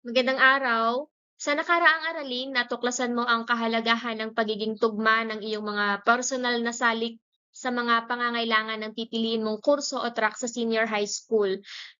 Magandang araw. Sa nakaraang aralin, natuklasan mo ang kahalagahan ng pagiging tugma ng iyong mga personal na salik sa mga pangangailangan ng pipiliin mong kurso o track sa senior high school.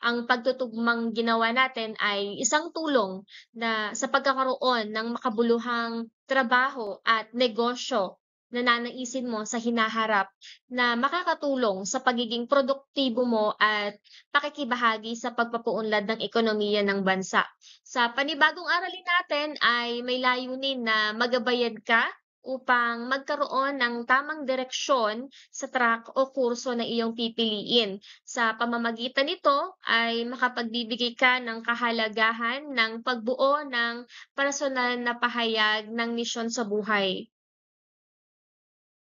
Ang pagtutugmang ginawa natin ay isang tulong na sa pagkakaroon ng makabuluhang trabaho at negosyo na nanaisin mo sa hinaharap na makakatulong sa pagiging produktibo mo at pakikibahagi sa pagpapaunlad ng ekonomiya ng bansa. Sa panibagong aralin natin ay may layunin na magabayan ka upang magkaroon ng tamang direksyon sa track o kurso na iyong pipiliin. Sa pamamagitan nito ay makapagbibigay ka ng kahalagahan ng pagbuo ng personal na pahayag ng misyon sa buhay.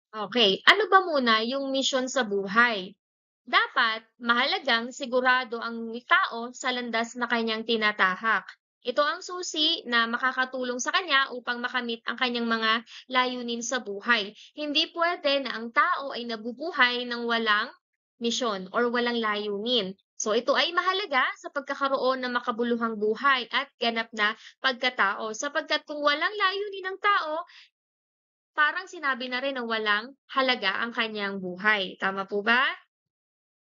Okay, ano ba muna yung misyon sa buhay? Dapat mahalagang sigurado ang tao sa landas na kanyang tinatahak. Ito ang susi na makakatulong sa kanya upang makamit ang kanyang mga layunin sa buhay. Hindi pwede na ang tao ay nabubuhay ng walang misyon or walang layunin. So ito ay mahalaga sa pagkakaroon ng makabuluhang buhay at ganap na pagkatao sapagkat kung walang layunin ng tao, parang sinabi na rin na walang halaga ang kanyang buhay. Tama po ba?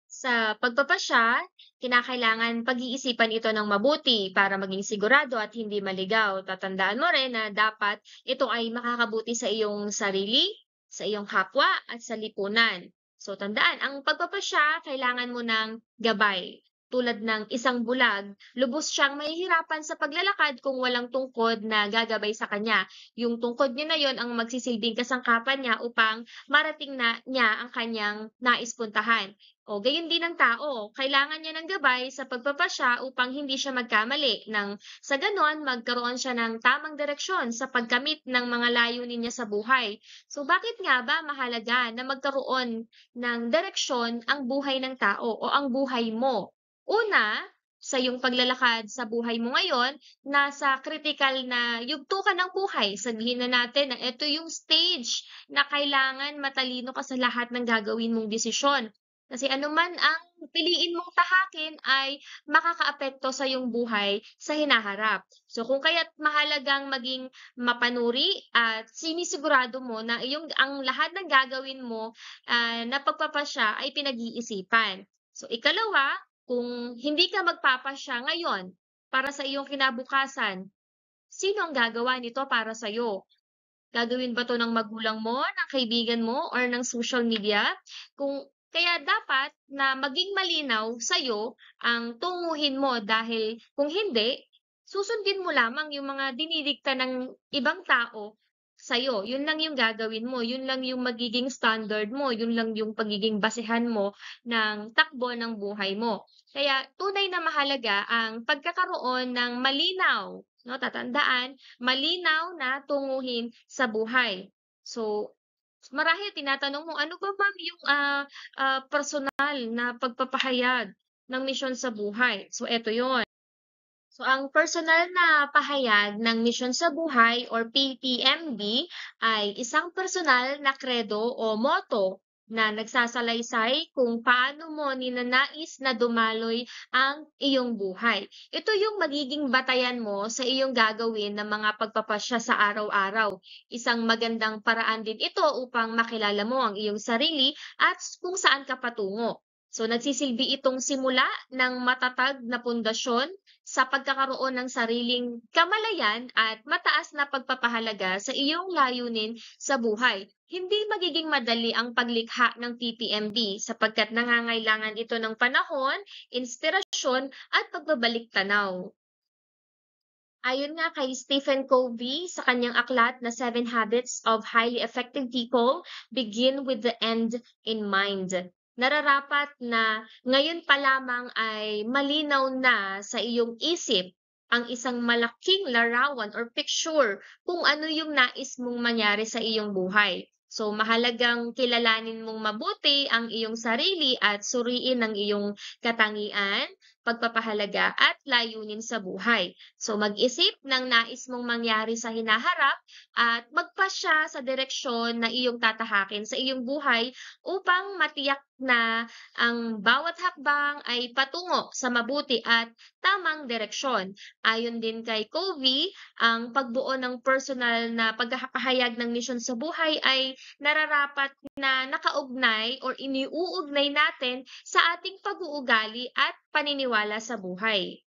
Sa pagpapasya, kinakailangan pag-iisipan ito ng mabuti para maging sigurado at hindi maligaw. Tatandaan mo rin na dapat ito ay makakabuti sa iyong sarili, sa iyong kapwa at sa lipunan. So tandaan, ang pagpapasya kailangan mo ng gabay. Tulad ng isang bulag, lubos siyang mahihirapan sa paglalakad kung walang tungkod na gagabay sa kanya. Yung tungkod niya na yon ang magsisilbing kasangkapan niya upang marating na niya ang kanyang nais puntahan. O gayon din ang tao, kailangan niya ng gabay sa pagpapasya upang hindi siya magkamali nang sa gano'n magkaroon siya ng tamang direksyon sa pagkamit ng mga layunin niya sa buhay. So bakit nga ba mahalaga na magkaroon ng direksyon ang buhay ng tao o ang buhay mo? Una, sa iyong paglalakad sa buhay mo ngayon, nasa kritikal na yugto ka ng buhay. Sabihin na natin na ito yung stage na kailangan matalino ka sa lahat ng gagawin mong desisyon. Kasi anuman ang piliin mong tahakin ay makakaapekto sa iyong buhay sa hinaharap. So kung kaya't mahalagang maging mapanuri at sinisigurado mo na ang lahat ng gagawin mo na pagpapasya ay pinag-iisipan. So ikalawa, kung hindi ka magpapasya ngayon para sa iyong kinabukasan, sino ang gagawa nito para sa'yo? Gagawin ba 'to ng magulang mo, ng kaibigan mo, or ng social media? Kaya dapat na maging malinaw sa'yo ang tunguhin mo dahil kung hindi, susundin mo lamang yung mga dinidikta ng ibang tao sa'yo. Yun lang yung gagawin mo, yun lang yung magiging standard mo, yun lang yung pagiging basehan mo ng takbo ng buhay mo. Kaya tunay na mahalaga ang pagkakaroon ng malinaw, 'no, tatandaan, malinaw na tunguhin sa buhay. So, marahil tinatanong mo, ano ba ma'am yung, personal na pagpapahayag ng misyon sa buhay? So eto yon. So ang personal na pahayag ng misyon sa buhay or PPMB ay isang personal na kredo o motto na nagsasalaysay kung paano mo ninanais na dumaloy ang iyong buhay. Ito yung magiging batayan mo sa iyong gagawin ng mga pagpapasya sa araw-araw. Isang magandang paraan din ito upang makilala mo ang iyong sarili at kung saan ka patungo. So nagsisilbi itong simula ng matatag na pundasyon sa pagkakaroon ng sariling kamalayan at mataas na pagpapahalaga sa iyong layunin sa buhay. Hindi magiging madali ang paglikha ng TPMB sapagkat nangangailangan ito ng panahon, inspirasyon at pagbabalik tanaw. Ayon nga kay Stephen Covey sa kanyang aklat na Seven Habits of Highly Effective People, begin with the end in mind. Nararapat na ngayon pa lamang ay malinaw na sa iyong isip ang isang malaking larawan or picture kung ano yung nais mong mangyari sa iyong buhay. So mahalagang kilalanin mong mabuti ang iyong sarili at suriin ang iyong katangian, pagpapahalaga at layunin sa buhay. So mag-isip ng nais mong mangyari sa hinaharap at magpasya sa direksyon na iyong tatahakin sa iyong buhay upang matiyak na ang bawat hakbang ay patungo sa mabuti at tamang direksyon. Ayon din kay Covey, ang pagbuo ng personal na pagkakahayag ng misyon sa buhay ay nararapat na nakaugnay or iniuugnay natin sa ating pag-uugali at paniniwala sa buhay.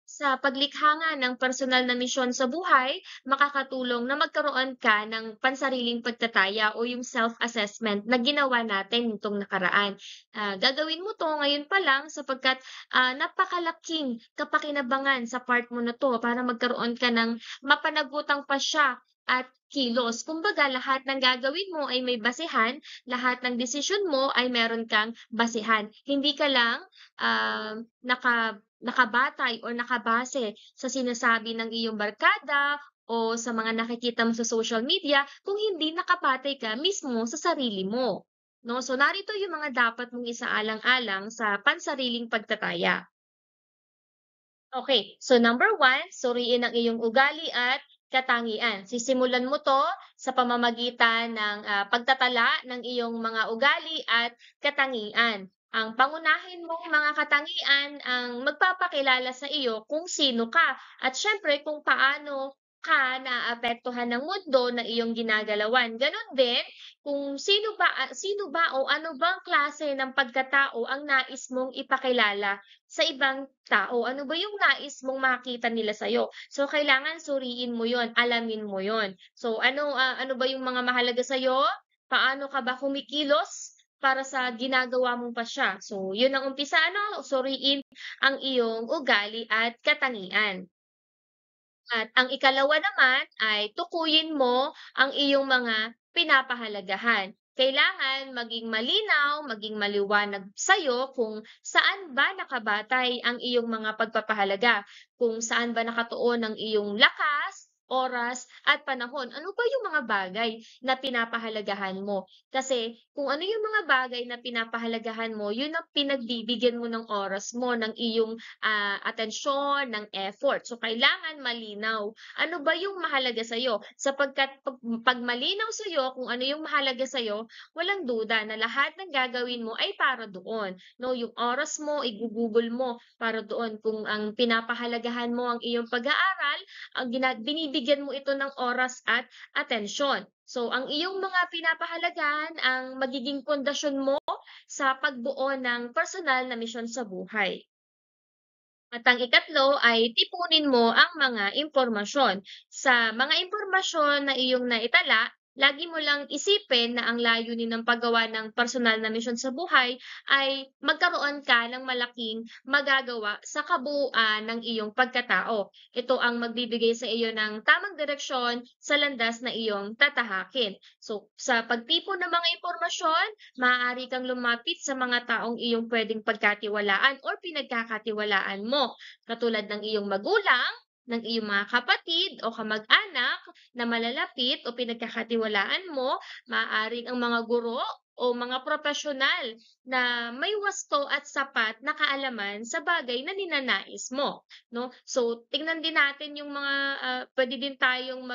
Sa paglikha nga ng personal na misyon sa buhay, makakatulong na magkaroon ka ng pansariling pagtataya o yung self-assessment na ginawa natin nitong nakaraan. Gagawin mo 'to ngayon pa lang sapagkat, napakalaking kapakinabangan sa part mo na 'to para magkaroon ka ng mapanagutang pasya at kilos. Kumbaga lahat ng gagawin mo ay may basehan, lahat ng desisyon mo ay meron kang basehan. Hindi ka lang, nakabatay or nakabase sa sinasabi ng iyong barkada o sa mga nakikita mo sa social media kung hindi nakabatay ka mismo sa sarili mo, 'no? So, narito yung mga dapat mong isaalang-alang sa pansariling pagtataya. Okay, so number one, suriin ang iyong ugali at katangian. Sisimulan mo 'to sa pamamagitan ng, pagtatala ng iyong mga ugali at katangian. Ang pangunahin mong mga katangian ang magpapakilala sa iyo kung sino ka at siyempre kung paano ka naaapektuhan ng mundo na iyong ginagalawan. Gano'n din kung sino ba o ano bang klase ng pagkatao ang nais mong ipakilala sa ibang tao. Ano ba yung nais mong makita nila sa'yo? So, kailangan suriin mo yon, alamin mo yon. So, ano ba yung mga mahalaga sa'yo? Paano ka ba kumikilos para sa ginagawa mong pasya? So, yun ang umpisa, ano, suriin ang iyong ugali at katangian. At ang ikalawa naman ay tukuyin mo ang iyong mga pinapahalagahan. Kailangan maging malinaw, maging maliwanag sa'yo kung saan ba nakabatay ang iyong mga pagpapahalaga, kung saan ba nakatuon ang iyong lakas, oras, at panahon. Ano ba yung mga bagay na pinapahalagahan mo? Kasi kung ano yung mga bagay na pinapahalagahan mo, yun ang pinagbibigyan mo ng oras mo, ng iyong atensyon, ng effort. So, kailangan malinaw. Ano ba yung mahalaga sa'yo? Sapagkat pag malinaw sa'yo kung ano yung mahalaga sa'yo, walang duda na lahat ng gagawin mo ay para doon. No, yung oras mo, igugugol mo para doon. Kung ang pinapahalagahan mo ang iyong pag-aaral, binibigyan mo ito ng oras at atensyon. So, ang iyong mga pinapahalagahan ang magiging pundasyon mo sa pagbuo ng personal na misyon sa buhay. At ang ikatlo ay tipunin mo ang mga impormasyon. Sa mga impormasyon na iyong naitala, lagi mo lang isipin na ang layunin ng paggawa ng personal na misyon sa buhay ay magkaroon ka ng malaking magagawa sa kabuuan ng iyong pagkatao. Ito ang magbibigay sa iyo ng tamang direksyon sa landas na iyong tatahakin. So, sa pagtipon ng mga impormasyon, maaari kang lumapit sa mga taong iyong pwedeng pagkatiwalaan or pinagkakatiwalaan mo, katulad ng iyong magulang, ng iyong mga kapatid o kamag-anak na malalapit o pinagkakatiwalaan mo, maaaring ang mga guro o mga profesional na may wasto at sapat na kaalaman sa bagay na ninanais mo, no? So, tingnan din natin yung mga pwede din tayong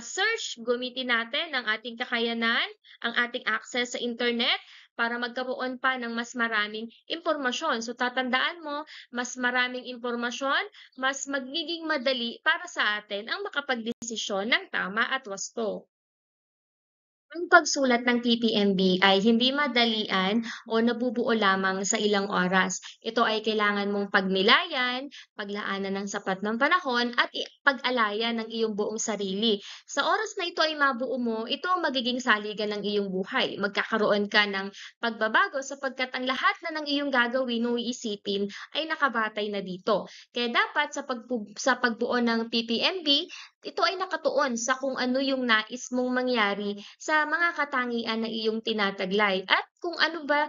search, gamitin natin ang ating kakayanan, ang ating access sa internet para magkaroon pa ng mas maraming impormasyon. So, tatandaan mo, mas maraming impormasyon, mas magiging madali para sa atin ang makapagdesisyon ng tama at wasto. Ang pagsulat ng TPMB ay hindi madalian o nabubuo lamang sa ilang oras. Ito ay kailangan mong pagnilayan, paglaanan ng sapat ng panahon at pag-alaya ng iyong buong sarili. Sa oras na ito ay mabuo mo, ito ang magiging saligan ng iyong buhay. Magkakaroon ka ng pagbabago sapagkat ang lahat na ng iyong gagawin o iisipin ay nakabatay na dito. Kaya dapat sa pagbuo ng TPMB, ito ay nakatuon sa kung ano yung nais mong mangyari sa mga katangian na iyong tinataglay at kung ano ba,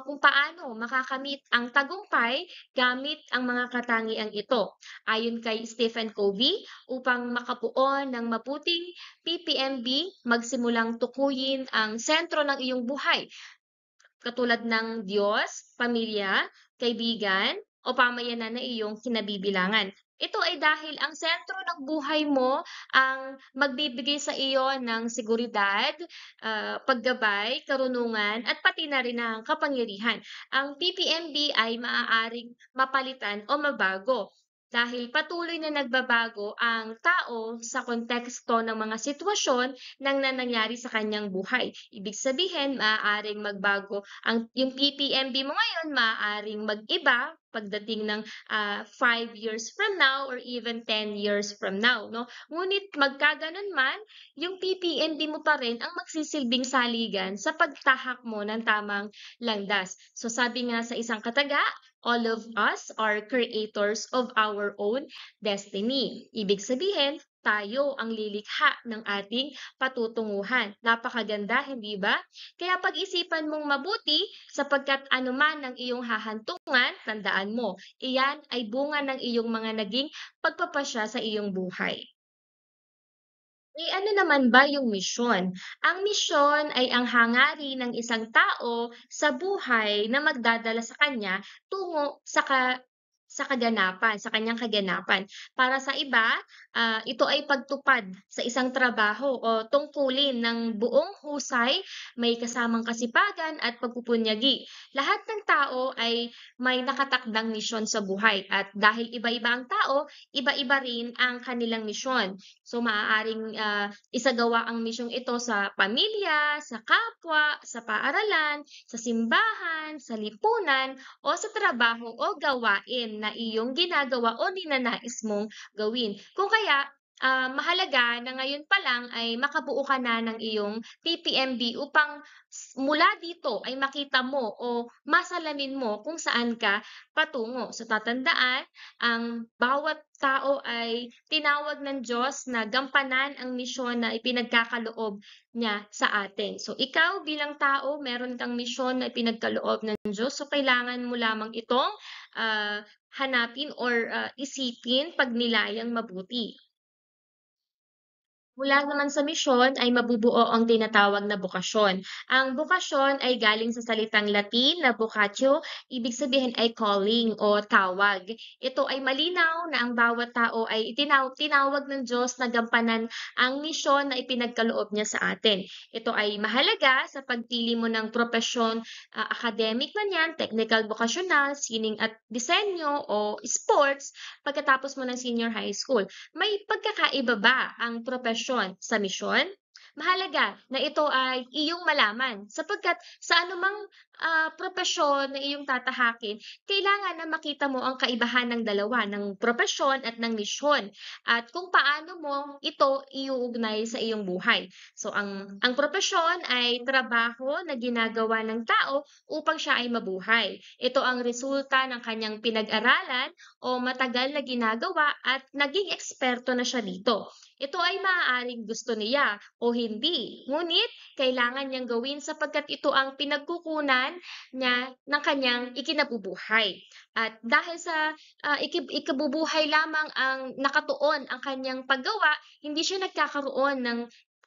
kung paano makakamit ang tagumpay gamit ang mga katangiang ito. Ayon kay Stephen Covey, upang makabuo ng mabuting PPMB, magsimulang tukuyin ang sentro ng iyong buhay, katulad ng Diyos, pamilya, kaibigan, o pamayanan na iyong kinabibilangan. Ito ay dahil ang sentro ng buhay mo ang magbibigay sa iyo ng seguridad, paggabay, karunungan at pati na rin ang kapangyarihan. Ang PPMB ay maaaring mapalitan o mabago dahil patuloy na nagbabago ang tao sa konteksto ng mga sitwasyon ng nangyari sa kanyang buhay. Ibig sabihin, maaaring magbago yung PPMB mo ngayon, maaaring mag-iba pagdating ng 5 years from now or even 10 years from now, no? Ngunit magkaganon man, yung PPMB mo pa rin ang magsisilbing saligan sa pagtahak mo ng tamang landas. So sabi nga sa isang kataga, all of us are creators of our own destiny. Ibig sabihin, tayo ang lilikha ng ating patutunguhan. Napakaganda, hindi ba? Kaya pag-isipan mong mabuti sapagkat anuman ang iyong hahantungan, tandaan mo, iyan ay bunga ng iyong mga naging pagpapasya sa iyong buhay. Eh, ano naman ba yung misyon? Ang misyon ay ang hangarin ng isang tao sa buhay na magdadala sa kanya tungo sa kaganapan, sa kanyang kaganapan. Para sa iba, ito ay pagtupad sa isang trabaho o tungkulin ng buong husay, may kasamang kasipagan at pagpupunyagi. Lahat ng tao ay may nakatakdang misyon sa buhay at dahil iba-iba ang tao, iba-iba rin ang kanilang misyon. So maaaring, isagawa ang misyong ito sa pamilya, sa kapwa, sa paaralan, sa simbahan, sa lipunan, o sa trabaho o gawain na iyong ginagawa o ninanais mong gawin. Kung kaya, mahalaga na ngayon pa lang ay makabuo ka na ng iyong PPMB upang mula dito ay makita mo o masalamin mo kung saan ka patungo. So tatandaan, ang bawat tao ay tinawag ng Diyos na gampanan ang misyon na ipinagkakaloob niya sa atin. So ikaw bilang tao, meron kang misyon na ipinagkaloob ng Diyos. So kailangan mo lamang itong hanapin or isipin pagnilayang mabuti. Mula naman sa misyon ay mabubuo ang tinatawag na bokasyon. Ang bokasyon ay galing sa salitang Latin na vocatio, ibig sabihin ay calling o tawag. Ito ay malinaw na ang bawat tao ay tinawag ng Diyos na gampanan ang misyon na ipinagkaloob niya sa atin. Ito ay mahalaga sa pagpili mo ng propesyon, academic man yan, technical, vocational, sining at disenyo o sports pagkatapos mo ng senior high school. May pagkakaiba ba ang propesyon sa misyon? Mahalaga na ito ay iyong malaman sapagkat sa anumang propesyon na iyong tatahakin, kailangan na makita mo ang kaibahan ng dalawa, ng propesyon at ng misyon at kung paano mo ito iuugnay sa iyong buhay. So ang propesyon ay trabaho na ginagawa ng tao upang siya ay mabuhay. Ito ang resulta ng kanyang pinag-aralan o matagal na ginagawa at naging eksperto na siya dito. Ito ay maaaring gusto niya o hindi, ngunit kailangan niyang gawin sapagkat ito ang pinagkukunan niya ng kanyang ikinabubuhay. At dahil sa ikabubuhay lamang ang nakatuon ang kanyang paggawa, hindi siya nagkakaroon ng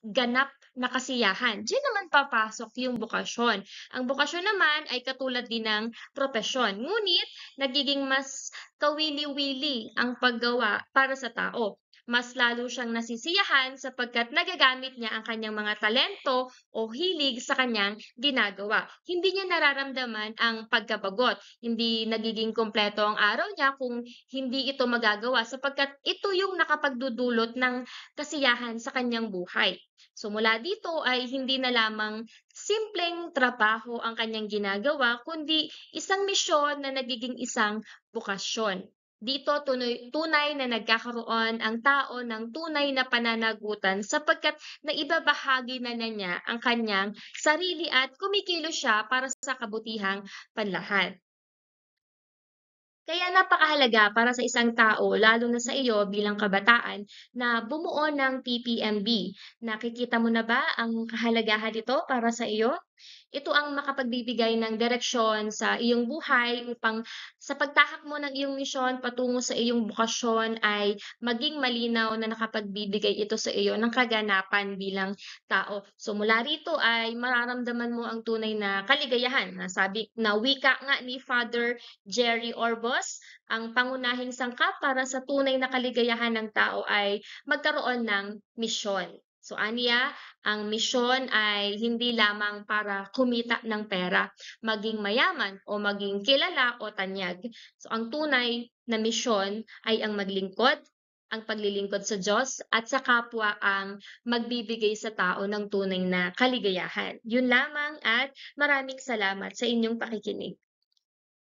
ganap na kasiyahan. Diyan naman papasok yung bokasyon. Ang bokasyon naman ay katulad din ng propesyon, ngunit nagiging mas kawili-wili ang paggawa para sa tao. Mas lalo siyang nasisiyahan sapagkat nagagamit niya ang kanyang mga talento o hilig sa kanyang ginagawa. Hindi niya nararamdaman ang pagkabagot. Hindi nagiging kumpleto ang araw niya kung hindi ito magagawa sapagkat ito yung nakapagdudulot ng kasiyahan sa kanyang buhay. So mula dito ay hindi na lamang simpleng trabaho ang kanyang ginagawa kundi isang misyon na nagiging isang bokasyon. Dito tunay na nagkakaroon ang tao ng tunay na pananagutan sapagkat naibabahagi na niya ang kanyang sarili at kumikilos siya para sa kabutihang panlahat. Kaya napakahalaga para sa isang tao, lalo na sa iyo bilang kabataan, na bumuo ng PPMB. Nakikita mo na ba ang kahalagahan nito para sa iyo? Ito ang makapagbibigay ng direksyon sa iyong buhay upang sa pagtahak mo ng iyong misyon patungo sa iyong bokasyon ay maging malinaw na nakapagbibigay ito sa iyo ng kaganapan bilang tao. So mula rito ay mararamdaman mo ang tunay na kaligayahan na sabi na wika nga ni Father Jerry Orbos, ang pangunahing sangkap para sa tunay na kaligayahan ng tao ay magkaroon ng misyon. So aniya, ang misyon ay hindi lamang para kumita ng pera, maging mayaman o maging kilala o tanyag. So ang tunay na misyon ay ang maglingkod, ang paglilingkod sa Diyos at sa kapwa ang magbibigay sa tao ng tunay na kaligayahan. Yun lamang at maraming salamat sa inyong pakikinig.